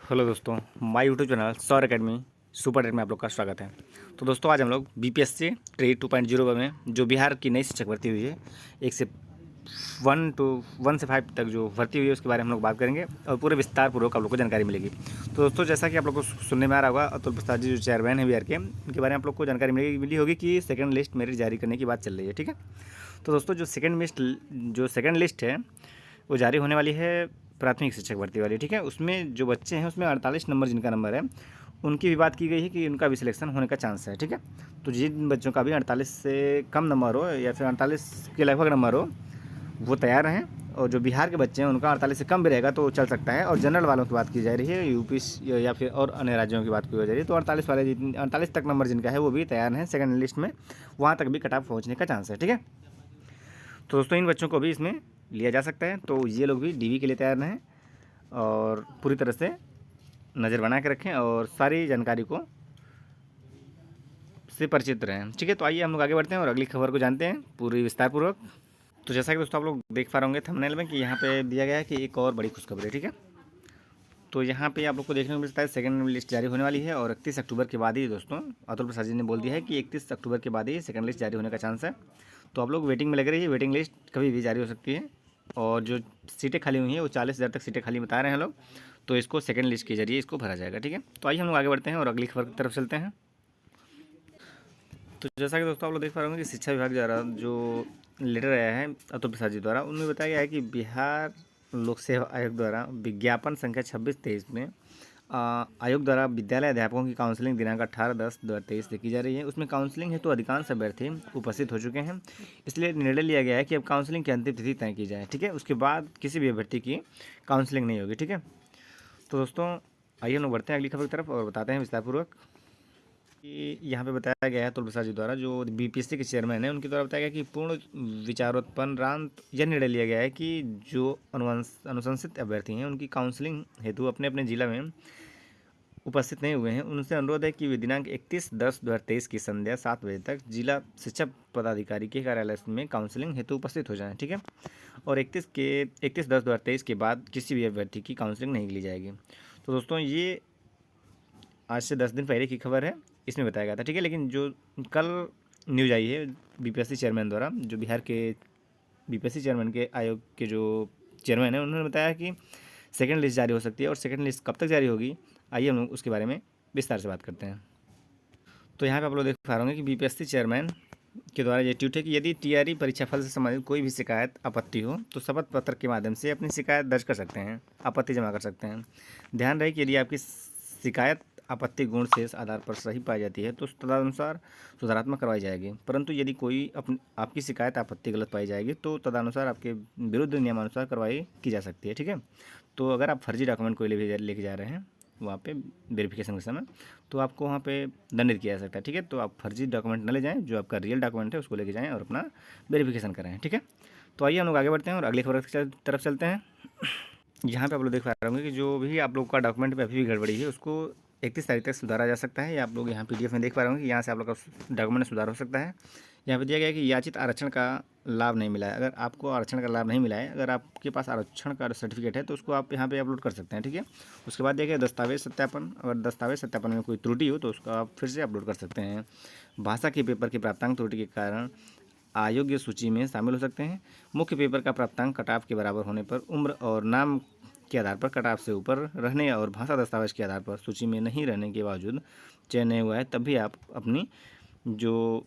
Hello दोस्तों, my YouTube channel सौर academy super TET में आप लोग का स्वागत है। तो दोस्तों आज हम लोग बीपीएससी ट्री 2.0 में जो बिहार की नई शिक्षक भर्ती हुई है, 1 से 5 तक जो भर्ती हुई है उसके बारे में हम लोग बात करेंगे और पूरे विस्तार पूर्वक आप लोग को जानकारी मिलेगी। तो दोस्तों जैसा कि आप लोग को सुनने में आ रहा होगा, अतुल प्रसाद जी जो चेयरमैन है बिहार के, उनके बारे में आप लोग को जानकारी मिली होगी कि सेकेंड लिस्ट मेरिट जारी करने की बात चल रही है। ठीक है, तो दोस्तों जो सेकेंड लिस्ट है वो जारी होने वाली है प्राथमिक शिक्षक भर्ती वाली। ठीक है, उसमें जो बच्चे हैं उसमें 48 नंबर जिनका नंबर है उनकी भी बात की गई है कि उनका भी सिलेक्शन होने का चांस है। ठीक है, तो जिन बच्चों का भी 48 से कम नंबर हो या फिर 48 के लगभग नंबर हो वो तैयार हैं, और जो बिहार के बच्चे हैं उनका 48 से कम भी रहेगा तो चल सकता है। और जनरल वालों की बात की जा रही है, यूपी या फिर और अन्य राज्यों की बात की जा रही है, तो 48 तक नंबर जिनका है वो भी तैयार हैं सेकेंड लिस्ट में, वहाँ तक भी कट ऑफ पहुँचने का चांस है। ठीक है, तो दोस्तों इन बच्चों को भी इसमें लिया जा सकता है, तो ये लोग भी डीवी के लिए तैयार रहें और पूरी तरह से नज़र बना के रखें और सारी जानकारी को से परिचित रहें। ठीक है, तो आइए हम लोग आगे बढ़ते हैं और अगली खबर को जानते हैं पूरी विस्तार पूर्वक। तो जैसा कि दोस्तों आप लोग देख पा रहे होंगे थंबनेल में कि यहाँ पे दिया गया है कि एक और बड़ी खुशखबरी है। ठीक है, तो यहाँ पे आप लोग को देखने को मिलता है सेकंड लिस्ट जारी होने वाली है और 31 अक्टूबर के बाद ही दोस्तों अतुल प्रसाद जी ने बोल दिया है कि 31 अक्टूबर के बाद ही सेकंड लिस्ट जारी होने का चांस है। तो आप लोग वेटिंग में लगे रहिए, वेटिंग लिस्ट कभी भी जारी हो सकती है। और जो सीटें खाली हुई हैं वो 40,000 तक सीटें खाली बता रहे हैं लोग, तो इसको सेकंड लिस्ट के जरिए इसको भरा जाएगा। ठीक है, तो आइए हम लोग आगे बढ़ते हैं और अगली खबर की तरफ चलते हैं। तो जैसा कि दोस्तों आप लोग देख पा रहे होंगे कि शिक्षा विभाग द्वारा जो लेटर आया है अतुल प्रसाद जी द्वारा, उनमें बताया गया है कि बिहार लोक सेवा आयोग द्वारा विज्ञापन संख्या 2623 में आयोग द्वारा विद्यालय अध्यापकों की काउंसलिंग दिनांक 18/10/2023 से की जा रही है। उसमें काउंसलिंग हेतु अधिकांश अभ्यर्थी उपस्थित हो चुके हैं, इसलिए निर्णय लिया गया है कि अब काउंसलिंग की अंतिम तिथि तय की जाए। ठीक है, उसके बाद किसी भी अभ्यर्थी की काउंसलिंग नहीं होगी। ठीक है, तो दोस्तों आइए हम लोग बढ़ते हैं अगली खबर की तरफ और बताते हैं विस्तारपूर्वक कि यहाँ पे बताया गया है अतुल प्रसाद जी द्वारा जो बीपीएससी के चेयरमैन हैं उनके द्वारा बताया गया कि पूर्ण विचारोत्पन्नांत यह निर्णय लिया गया है कि जो अनुशंसित अभ्यर्थी हैं उनकी काउंसलिंग हेतु अपने अपने जिला में उपस्थित नहीं हुए हैं, उनसे अनुरोध है कि वे दिनांक 31/10/2023 की संध्या 7 बजे तक जिला शिक्षा पदाधिकारी के कार्यालय में काउंसलिंग हेतु उपस्थित हो जाएं। ठीक है, और 31/10/2023 के बाद किसी भी अभ्यर्थी की काउंसलिंग नहीं ली जाएगी। तो दोस्तों ये आज से 10 दिन पहले की खबर है, इसमें बताया गया था। ठीक है, लेकिन जो कल न्यूज आई है बीपीएससी चेयरमैन द्वारा, जो बिहार के बीपीएससी चेयरमैन के आयोग के जो चेयरमैन हैं उन्होंने बताया कि सेकेंड लिस्ट जारी हो सकती है। और सेकेंड लिस्ट कब तक जारी होगी आइए हम लोग उसके बारे में विस्तार से बात करते हैं। तो यहाँ पे आप लोग देख पा रहे होंगे कि बीपीएससी चेयरमैन के द्वारा ये ट्वीट है कि यदि टीआरई परीक्षा फल से संबंधित कोई भी शिकायत आपत्ति हो तो शपथ पत्र के माध्यम से अपनी शिकायत दर्ज कर सकते हैं, आपत्ति जमा कर सकते हैं। ध्यान रहे कि यदि आपकी शिकायत आपत्ति गुण शेष आधार पर सही पाई जाती है तो तदनुसार सुधारात्मक करवाई जाएगी, परंतु यदि कोई आपकी शिकायत आपत्ति गलत पाई जाएगी तो तदनुसार आपके विरुद्ध नियमानुसार कार्रवाई की जा सकती है। ठीक है, तो अगर आप फर्जी डॉक्यूमेंट कोई लेके जा रहे हैं वहाँ पे वेरिफिकेशन के समय, तो आपको वहाँ पे दंडित किया जा सकता है। ठीक है, तो आप फर्जी डॉक्यूमेंट न ले जाएं, जो आपका रियल डॉक्यूमेंट है उसको लेके जाएं और अपना वेरिफिकेशन कराएं। ठीक है, तो आइए हम लोग आगे बढ़ते हैं और अगली खबर की तरफ चलते हैं। यहाँ पे आप लोग देख पा रहे होंगे कि जो भी आप लोग का डॉक्यूमेंट में अभी भी गड़बड़ी है उसको 31 तारीख तक सुधारा जा सकता है। ये आप लोग यहाँ पीडीएफ में देख पा रहे होंगे कि यहाँ से आप लोग का डॉक्यूमेंट में सुधार हो सकता है। यहाँ पे दिया गया है कि याचित आरक्षण का लाभ नहीं मिला है। अगर आपको आरक्षण का लाभ नहीं मिला है, अगर आपके पास आरक्षण का सर्टिफिकेट है तो उसको आप यहाँ पे अपलोड कर सकते हैं। ठीक है, उसके बाद देखिए दस्तावेज सत्यापन, अगर दस्तावेज सत्यापन में कोई त्रुटि हो तो उसको आप फिर से अपलोड कर सकते हैं। भाषा के पेपर की प्राप्तांक त्रुटि के कारण अयोग्य सूची में शामिल हो सकते हैं। मुख्य पेपर का प्राप्तांक कटाव के बराबर होने पर उम्र और नाम के आधार पर कटाव से ऊपर रहने और भाषा दस्तावेज के आधार पर सूची में नहीं रहने के बावजूद चयन नहीं हुआ है, तब भी आप अपनी जो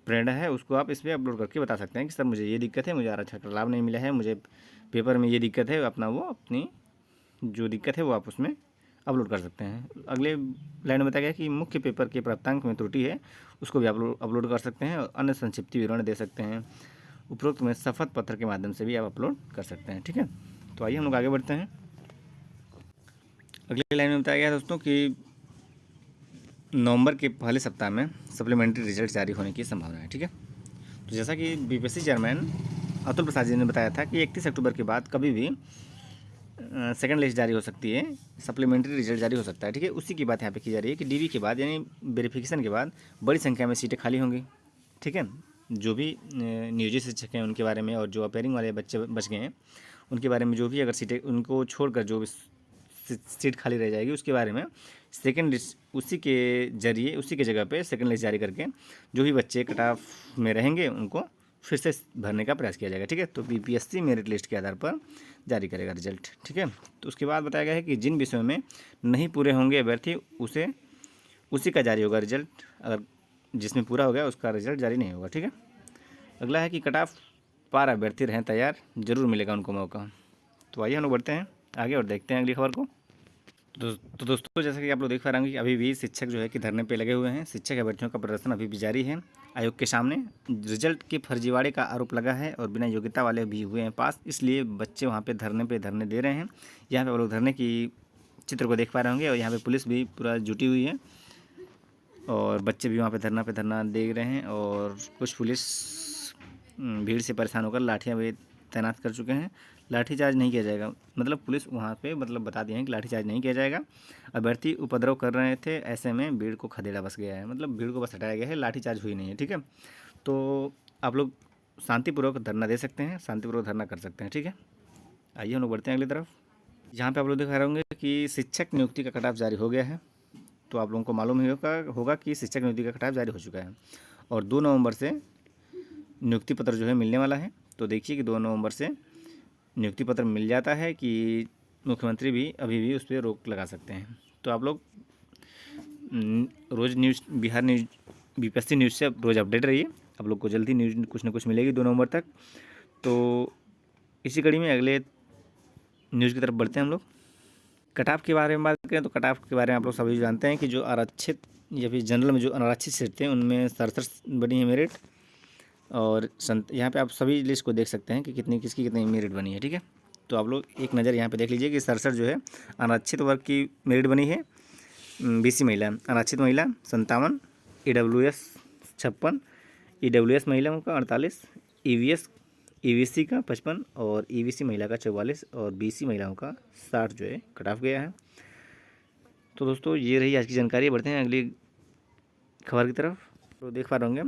प्रेरणा है उसको आप इस पर अपलोड करके बता सकते हैं कि सर मुझे ये दिक्कत है, मुझे आरक्षण का लाभ नहीं मिला है, मुझे पेपर में ये दिक्कत है, अपना वो अपनी जो दिक्कत है वो आप उसमें अपलोड कर सकते हैं। अगले लाइन में बताया गया कि मुख्य पेपर के प्राप्तांक में त्रुटि है उसको भी अपलोड कर सकते हैं और अन्य संक्षिप्त विवरण दे सकते हैं। उपरोक्त में शपथ पत्र के माध्यम से भी आप अपलोड कर सकते हैं। ठीक है, तो आइए हम लोग आगे बढ़ते हैं। अगले लाइन में बताया गया है दोस्तों कि नवंबर के पहले सप्ताह में सप्लीमेंट्री रिजल्ट जारी होने की संभावना है। ठीक है, तो जैसा कि बीपीएससी चेयरमैन अतुल प्रसाद जी ने बताया था कि 31 अक्टूबर के बाद कभी भी सेकंड लिस्ट जारी हो सकती है, सप्लीमेंट्री रिजल्ट जारी हो सकता है। ठीक है, उसी की बात यहाँ पे की जा रही है कि डीवी के बाद यानी वेरिफिकेशन के बाद बड़ी संख्या में सीटें खाली होंगी। ठीक है, जो भी नियोजित शिक्षक हैं उनके बारे में और जो अपेयरिंग वाले बच्चे बच गए हैं उनके बारे में, जो भी अगर सीटें उनको छोड़कर जो भी सीट खाली रह जाएगी उसके बारे में सेकेंड लिस्ट उसी के जरिए उसी के जगह पे सेकेंड लिस्ट जारी करके जो भी बच्चे कट ऑफ में रहेंगे उनको फिर से भरने का प्रयास किया जाएगा। ठीक है, तो बीपीएससी मेरिट लिस्ट के आधार पर जारी करेगा रिजल्ट। ठीक है, तो उसके बाद बताया गया है कि जिन विषयों में नहीं पूरे होंगे अभ्यर्थी उसी का जारी होगा रिजल्ट, अगर जिसमें पूरा हो गया उसका रिजल्ट जारी नहीं होगा। ठीक है, अगला है कि कट ऑफ पार अभ्यर्थी रहें तैयार, जरूर मिलेगा उनको मौका। तो आइए हम लोग बढ़ते हैं आगे और देखते हैं अगली खबर को। तो दोस्तों जैसा कि आप लोग देख पा रहे हैं कि अभी भी शिक्षक जो है कि धरने पे लगे हुए हैं। शिक्षक अभ्यर्थियों का प्रदर्शन अभी भी जारी है आयोग के सामने। रिजल्ट के फर्जीवाड़े का आरोप लगा है और बिना योग्यता वाले भी हुए हैं पास, इसलिए बच्चे वहाँ पे धरने दे रहे हैं। यहाँ पे आप लोग धरने की चित्र को देख पा रहे होंगे और यहाँ पे पुलिस भी पूरा जुटी हुई है और बच्चे भी वहाँ पे धरना दे रहे हैं और कुछ पुलिस भीड़ से परेशान होकर लाठियाँ भी तैनात कर चुके हैं। लाठीचार्ज नहीं किया जाएगा, मतलब पुलिस वहाँ पे बता दिए हैं कि लाठीचार्ज नहीं किया जाएगा। अभ्यर्थी उपद्रव कर रहे थे, ऐसे में भीड़ को खदेड़ा बस गया है, मतलब भीड़ को बस हटाया गया है, लाठीचार्ज हुई नहीं है। ठीक है, तो आप लोग शांतिपूर्वक धरना दे सकते हैं, शांतिपूर्वक धरना कर सकते हैं। ठीक है, आइए हम लोग बढ़ते हैं अगली तरफ। यहाँ पे आप लोग दिखा रहे होंगे कि शिक्षक नियुक्ति का कट ऑफ जारी हो गया है। तो आप लोगों को मालूम ही होगा कि शिक्षक नियुक्ति का कट ऑफ जारी हो चुका है और 2 नवंबर से नियुक्ति पत्र जो है मिलने वाला है। तो देखिए कि 2 नवंबर से नियुक्ति पत्र मिल जाता है कि मुख्यमंत्री भी अभी भी उस पर रोक लगा सकते हैं। तो आप लोग रोज़ news Bihar news BPSC news से रोज़ अपडेट रहिए, आप लोग को जल्दी न्यूज़ कुछ ना कुछ मिलेगी 2 नवंबर तक। तो इसी कड़ी में अगले न्यूज़ की तरफ बढ़ते हैं हम लोग। कट ऑफ के बारे में बात करें तो कट ऑफ के बारे में आप लोग सभी जानते हैं कि जो आरक्षित या फिर जनरल में जो अनारक्षित सीट थे उनमें 67 बनी है मेरिट और यहाँ पे आप सभी लिस्ट को देख सकते हैं कि किसकी कितनी मेरिट बनी है। ठीक है, तो आप लोग एक नज़र यहाँ पे देख लीजिए कि 67 जो है अनारक्षित वर्ग की मेरिट बनी है। बीसी महिला, अनारक्षित महिला 57, EWS 56, EWS महिलाओं का 48, EVC का 55 और EVC महिला का 44 और BC महिलाओं का 60 जो है कट ऑफ गया है। तो दोस्तों ये रही आज की जानकारी। बढ़ते हैं अगली खबर की तरफ। तो देख पा रहे होंगे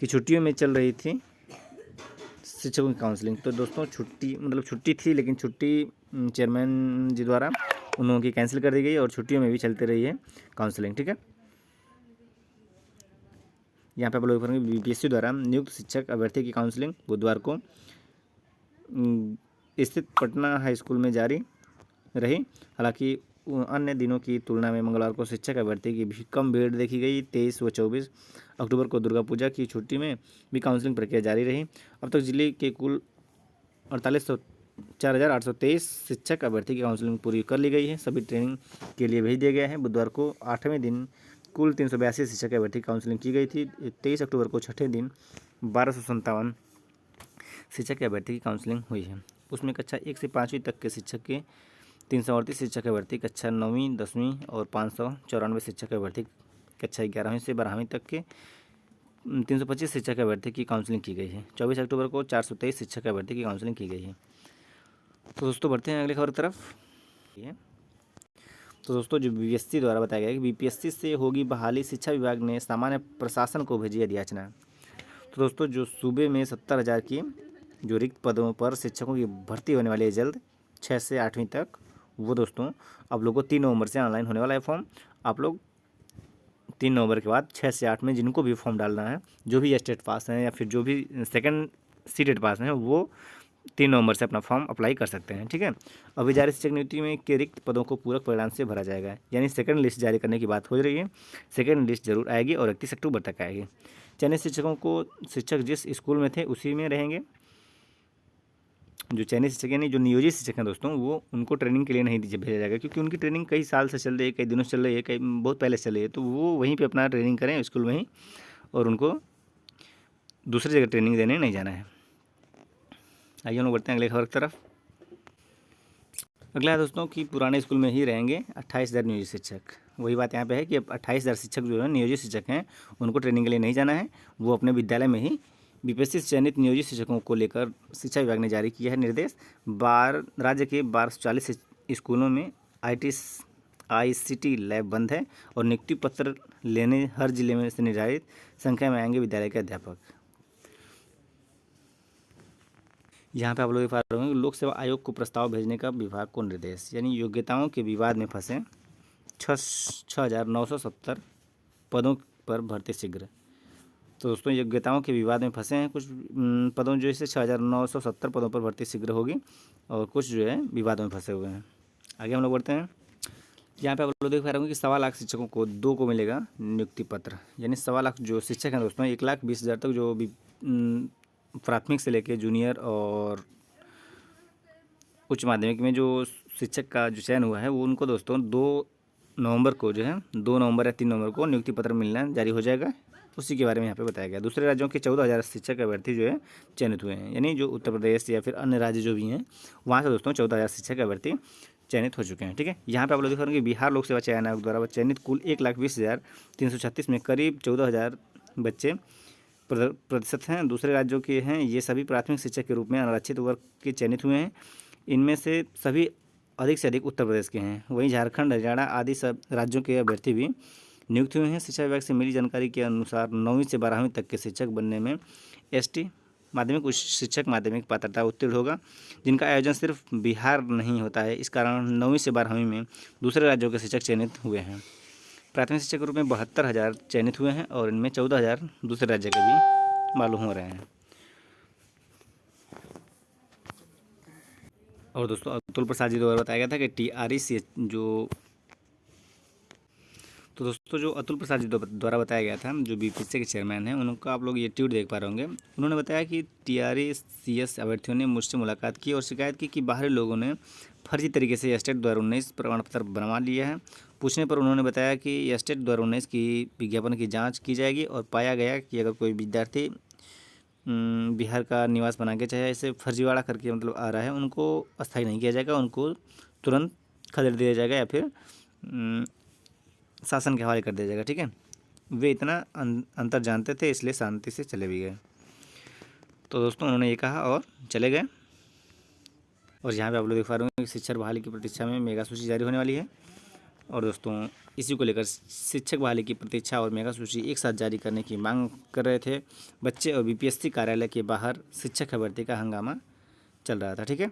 कि छुट्टियों में चल रही थी शिक्षकों की काउंसलिंग। तो दोस्तों छुट्टी थी, लेकिन छुट्टी चेयरमैन जी द्वारा उन लोगों की कैंसिल कर दी गई और छुट्टियों में भी चलती रही है काउंसलिंग। ठीक है, यहाँ पे आप लोग पढ़ेंगे बीपीएससी द्वारा नियुक्त शिक्षक अभ्यर्थी की काउंसलिंग बुधवार को स्थित पटना हाई स्कूल में जारी रही। हालांकि अन्य दिनों की तुलना में मंगलवार को शिक्षक अभ्यर्थी की भी कम भीड़ देखी गई। 23 व 24 अक्टूबर को दुर्गा पूजा की छुट्टी में भी काउंसलिंग प्रक्रिया जारी रही। अब तक जिले के कुल 4,823 शिक्षक अभ्यर्थी की काउंसलिंग पूरी कर ली गई है, सभी ट्रेनिंग के लिए भेज दिया गया है। बुधवार को 8वें दिन कुल 382 शिक्षक अभ्यर्थी की काउंसलिंग की गई थी। 23 अक्टूबर को 6ठे दिन 1257 शिक्षक अभ्यर्थी की काउंसलिंग हुई है। उसमें कक्षा 1 से 5वीं तक के शिक्षक के 338 शिक्षक अभ्यर्थी, कक्षा 9वीं 10वीं और 594 शिक्षक अभ्यर्थी, कक्षा 11वीं से 12वीं तक के 325 शिक्षक अभ्यर्थी की काउंसलिंग की गई है। 24 अक्टूबर को 423 शिक्षक अभ्यर्थी की काउंसलिंग की गई है। तो दोस्तों बढ़ते हैं अगली खबर की तरफ। तो दोस्तों जो बीपीएससी द्वारा बताया गया है कि बीपीएससी से होगी बहाली, शिक्षा विभाग ने सामान्य प्रशासन को भेजी अधियाचना। तो दोस्तों जो सूबे में 70,000 की जो रिक्त पदों पर शिक्षकों की भर्ती होने वाली है जल्द 6 से 8वीं तक, वो दोस्तों आप लोगों को 3 नवंबर से ऑनलाइन होने वाला है फॉर्म। आप लोग 3 नवंबर के बाद 6 से 8 में जिनको भी फॉर्म डालना है, जो भी स्टेट पास हैं या फिर जो भी सेकंड सीटेड पास हैं, वो 3 नवंबर से अपना फॉर्म अप्लाई कर सकते हैं। ठीक है, अभी जारी शिक्षक नियुक्ति में के रिक्त पदों को पूरक परिणाम से भरा जाएगा, यानी सेकंड लिस्ट जारी करने की बात हो रही है। सेकंड लिस्ट जरूर आएगी और 31 अक्टूबर तक आएगी। चयनित शिक्षकों को शिक्षक जिस स्कूल में थे उसी में रहेंगे। जो चयनित शिक्षक यानी जो नियोजित शिक्षक हैं दोस्तों, वो उनको ट्रेनिंग के लिए नहीं भेजा जाएगा, क्योंकि उनकी ट्रेनिंग कई साल से चल रही है, कई दिनों से चल रही है, कई बहुत पहले से चल रही है। तो वो वहीं पे अपना ट्रेनिंग करें स्कूल में ही, और उनको दूसरी जगह ट्रेनिंग देने नहीं जाना है। आइए हम लोग बढ़ते हैं अगले खबर की तरफ। अगला है दोस्तों कि पुराने स्कूल में ही रहेंगे 28,000 नियोजित शिक्षक। वही बात यहाँ पे है कि अब 28,000 शिक्षक जो है नियोजित शिक्षक हैं, उनको ट्रेनिंग के लिए नहीं जाना है, वो अपने विद्यालय में ही बीपीएससी से चयनित नियोजित शिक्षकों को लेकर शिक्षा विभाग ने जारी किया है निर्देश। राज्य के 1240 स्कूलों में ICT लैब बंद है और नियुक्ति पत्र लेने हर जिले में से निर्धारित संख्या में आएंगे विद्यालय के अध्यापक। यहाँ पे आप लोग देख पा रहे होंगे लोक सेवा आयोग को प्रस्ताव भेजने का विभाग को निर्देश, यानी योग्यताओं के विवाद में फंसे 6,970 पदों पर भर्ती शीघ्र। तो दोस्तों योग्यताओं के विवाद में फंसे हैं कुछ पदों जो इसे 6,970 पदों पर भर्ती शीघ्र होगी, और कुछ जो है विवादों में फंसे हुए हैं। आगे हम लोग बढ़ते हैं। यहाँ पे आप लोग देख पा रहे होंगे कि 1.25 लाख शिक्षकों को 2 को मिलेगा नियुक्ति पत्र, यानी 1.25 लाख जो शिक्षक हैं दोस्तों 1,20,000 तक जो भी प्राथमिक से लेके जूनियर और उच्च माध्यमिक में जो शिक्षक का जो चयन हुआ है वो उनको दोस्तों 2 नवंबर को जो है 2 नवंबर या 3 नवंबर को नियुक्ति पत्र मिलना जारी हो जाएगा। उसी के बारे में यहाँ पे बताया गया। दूसरे राज्यों के 14,000 शिक्षक अभ्यर्थी जो है चयनित हुए हैं, यानी जो उत्तर प्रदेश या फिर अन्य राज्य जो भी हैं वहाँ से दोस्तों 14,000 शिक्षक अभ्यर्थी चयनित हो चुके हैं। ठीक है, यहाँ पे आप लोग देख रहे हैं कि बिहार लोक सेवा चयन आयोग द्वारा चयनित कुल 1,20,336 में करीब 14,000 बच्चे प्रतिशत हैं दूसरे राज्यों के हैं। ये सभी प्राथमिक शिक्षक के रूप में आरक्षित वर्ग के चयनित हुए हैं। इनमें से सभी अधिक से अधिक उत्तर प्रदेश के हैं। वहीं झारखंड, हरियाणा आदि सब राज्यों के अभ्यर्थी भी नियुक्त हुए हैं। शिक्षा विभाग से मिली जानकारी के अनुसार 9वीं से 12वीं तक के शिक्षक बनने में एसटी माध्यमिक उच्च शिक्षक माध्यमिक पात्रता उत्तीर्ण होगा, जिनका आयोजन सिर्फ बिहार नहीं होता है। इस कारण 9वीं से 12वीं में दूसरे राज्यों के शिक्षक चयनित हुए हैं। प्राथमिक शिक्षक के रूप में 72,000 चयनित हुए हैं और इनमें 14,000 दूसरे राज्य के भी मालूम हो रहे हैं। और दोस्तों अतुल प्रसाद जी द्वारा बताया गया था कि TREC जो तो दोस्तों जो अतुल प्रसाद जी द्वारा बताया गया था जो BPSC के चेयरमैन हैं, उनका आप लोग ये ट्वीट देख पा रहे होंगे। उन्होंने बताया कि TRECS अभ्यर्थियों ने मुझसे मुलाकात की और शिकायत की कि बाहरी लोगों ने फर्जी तरीके से स्टेट 2019 प्रमाण पत्र बनवा लिया है। पूछने पर उन्होंने बताया कि स्टेट 2019 की विज्ञापन की जाँच की जाएगी और पाया गया कि अगर कोई विद्यार्थी बिहार का निवास बना के चाहे ऐसे फर्जीवाड़ा करके मतलब आ रहा है, उनको अस्थायी नहीं किया जाएगा, उनको तुरंत खदेड़ दिया जाएगा या फिर शासन के हवाले कर दिया जाएगा। ठीक है, वे इतना अंतर जानते थे इसलिए शांति से चले भी गए। तो दोस्तों उन्होंने ये कहा और चले गए। और यहाँ पे आप लोग देख पा रहे हैं कि शिक्षक बहाली की प्रतीक्षा में मेगा सूची जारी होने वाली है। और दोस्तों इसी को लेकर शिक्षक बहाली की प्रतीक्षा और मेगा सूची एक साथ जारी करने की मांग कर रहे थे बच्चे, और BPSC कार्यालय के बाहर शिक्षक भर्ती का हंगामा चल रहा था। ठीक है,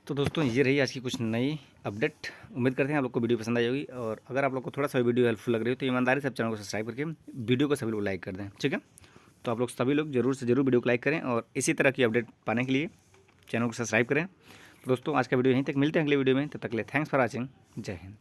तो दोस्तों ये रही आज की कुछ नई अपडेट। उम्मीद करते हैं आप लोग को वीडियो पसंद आई होगी, और अगर आप लोग को थोड़ा सा वीडियो हेल्पफुल लग रही हो तो ईमानदारी से आप चैनल को सब्सक्राइब करके वीडियो को सभी लोग लाइक कर दें। ठीक है, तो आप लोग सभी लोग जरूर से जरूर वीडियो को लाइक करें और इसी तरह की अपडेट पाने के लिए चैनल को सब्सक्राइब करें। तो दोस्तों आज का वीडियो यहीं तक, मिलते हैं अगले वीडियो में, तब तक के लिए थैंक्स फॉर वॉचिंग। जय हिंद।